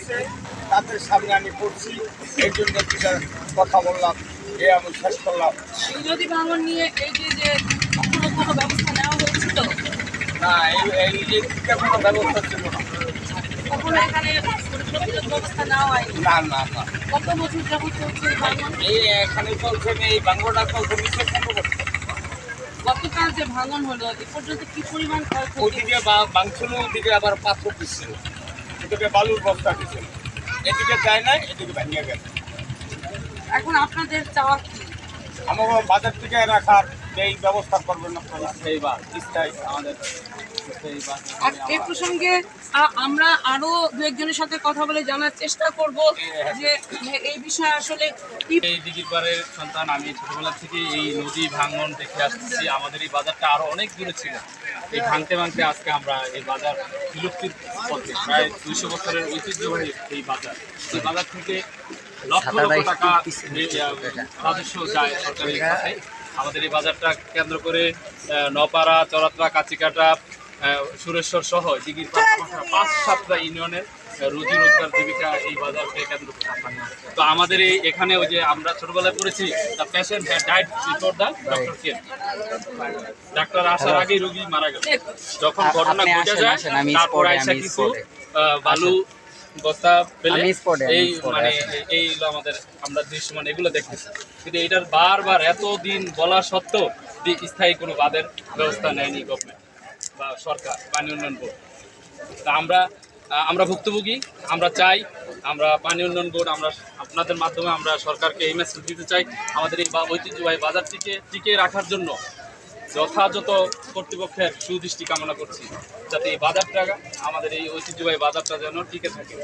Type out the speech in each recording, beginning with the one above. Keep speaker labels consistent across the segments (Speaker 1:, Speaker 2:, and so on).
Speaker 1: করছে, তাদের সামনে আমি করছি, এই জন্য কিছুটা কথা বললাম, এ আমি শেষ করলাম।
Speaker 2: নদী ভাঙন নিয়ে এই যে কখনো কোনো ব্যবস্থা নেওয়া হয়েছিল?
Speaker 1: না, এই দিকটা কোনো ব্যবস্থা ছিল না।
Speaker 2: কখনো এখানে প্রতিরোধ ব্যবস্থা নেওয়া হয়নি?
Speaker 1: না না না,
Speaker 2: কত বছর যাবত চলছে এই ভাঙন?
Speaker 1: এই এখানে চলছে না, এই বাংলাটা চলছে নিচে কোনো করছে।
Speaker 2: গতকাল যে ভাঙন হলো এ পর্যন্ত কি পরিমাণ ক্ষয়ক্ষতি?
Speaker 1: ওইদিকে বাংছিল, ওইদিকে আবার পাথর দিচ্ছিল, এদিকে বালুর বস্তা দিচ্ছিল, এদিকে যায় না, এদিকে ভেঙে গেছে।
Speaker 2: এখন আপনাদের চাওয়া কি?
Speaker 1: আমার বাজার থেকে রাখার এই ব্যবস্থা করবেন না, স্থায়ী আমাদের
Speaker 2: আর এই প্রসঙ্গে আমরা আরো দু একজনের সাথে কথা বলে জানার চেষ্টা করব যে এই বিষয়ে আসলে কি।
Speaker 3: এই দিঘির পাড়ের সন্তান আমি। ছোটবেলা থেকে এই নদী ভাঙন দেখে আসতেছি। আমাদের এই বাজারটা আরো অনেক দূরে ছিল। এই ভাঙতে ভাঙতে আজকে আমরা এই বাজার বিলুপ্তির পথে, প্রায় 200 বছরের ঐতিহ্যবাহী এই বাজার থেকে লক্ষ লক্ষ টাকা রাজস্ব যায় সরকারের কাছে। আমাদের এই বাজারটা কেন্দ্র করে নপাড়া, চরাতরা, কাচিকাটা, সুরেশ্বর সহ দিঘির পাড় 5-7টা ইউনিয়নের রুজি রোজগার জীবিকা এই বাজারকে কেন্দ্র করে। তো আমাদের এই এখানে ওই যে আমরা ছোটবেলায় পড়েছি, the patient had died before the doctor came. Doctor আসার আগেই রোগী মারা গেল। যখন ঘটনা ঘটে যায় তারপর আইসা কিছু বালু বস্তা পেলে এই মানে এই হলো আমাদের আমরা দৃশ্য মানে এগুলো দেখতেছি। কিন্তু এটার বারবার এতদিন বলা সত্ত্বেও স্থায়ী কোনো বাঁধের ব্যবস্থা নেয়নি গভর্নমেন্ট বা সরকার, পানি উন্নয়ন বোর্ড। তা আমরা ভুক্তভোগী। আমরা চাই, আমরা পানি উন্নয়ন বোর্ড, আমরা আপনাদের মাধ্যমে আমরা সরকারকে এই মেসেজ দিতে চাই, আমাদের এই ঐতিহ্যবাহী বাজারটিকে টিকিয়ে রাখার জন্য যথাযথ কর্তৃপক্ষের সুদৃষ্টি কামনা করছি, যাতে এই বাজারটা, আমাদের এই ঐতিহ্যবাহী বাজারটা যেন টিকে থাকে।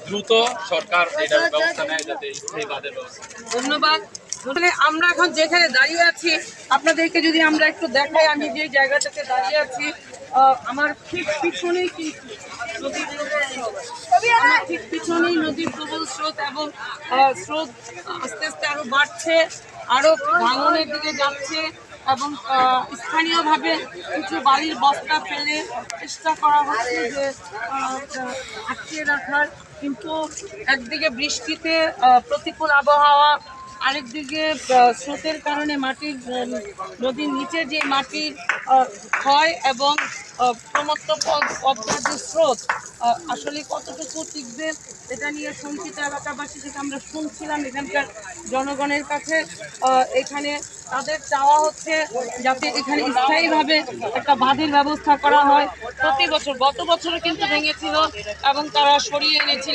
Speaker 3: দ্রুত সরকার এটার ব্যবস্থা নেয়, যাতে এই বাজার ব্যবস্থা।
Speaker 2: ধন্যবাদ। আমরা এখন যেখানে দাঁড়িয়ে আছি আপনাদেরকে যদি আমরা একটু দেখাই, আমি যে জায়গাটাতে দাঁড়িয়ে আছি আমার ঠিক পিছনেই কিন্তু নদীর প্রবল স্রোত। আমার ঠিক পিছনেই নদীর প্রবল স্রোত এবং স্রোত আস্তে আস্তে আরো বাড়ছে, আরো ভাঙনের দিকে যাচ্ছে এবং স্থানীয়ভাবে কিছু বালির বস্তা ফেলে চেষ্টা করা হচ্ছে যে আটকে রাখার, কিন্তু একদিকে বৃষ্টিতে প্রতিকূল আবহাওয়া, আরেকদিকে স্রোতের কারণে মাটির নদীর নিচে যে মাটির ক্ষয় এবং প্রমত্ত পদ্মার যে স্রোত আসলে কতটুকু টিকবে এটা নিয়ে শঙ্কিত এলাকাবাসী থেকে আমরা শুনছিলাম এখানকার জনগণের কাছে। এখানে তাদের চাওয়া হচ্ছে যাতে এখানে স্থায়ীভাবে একটা বাঁধের ব্যবস্থা করা হয়। প্রতি বছর, গত বছরও কিন্তু ভেঙেছিল এবং তারা সরিয়ে এনেছিল।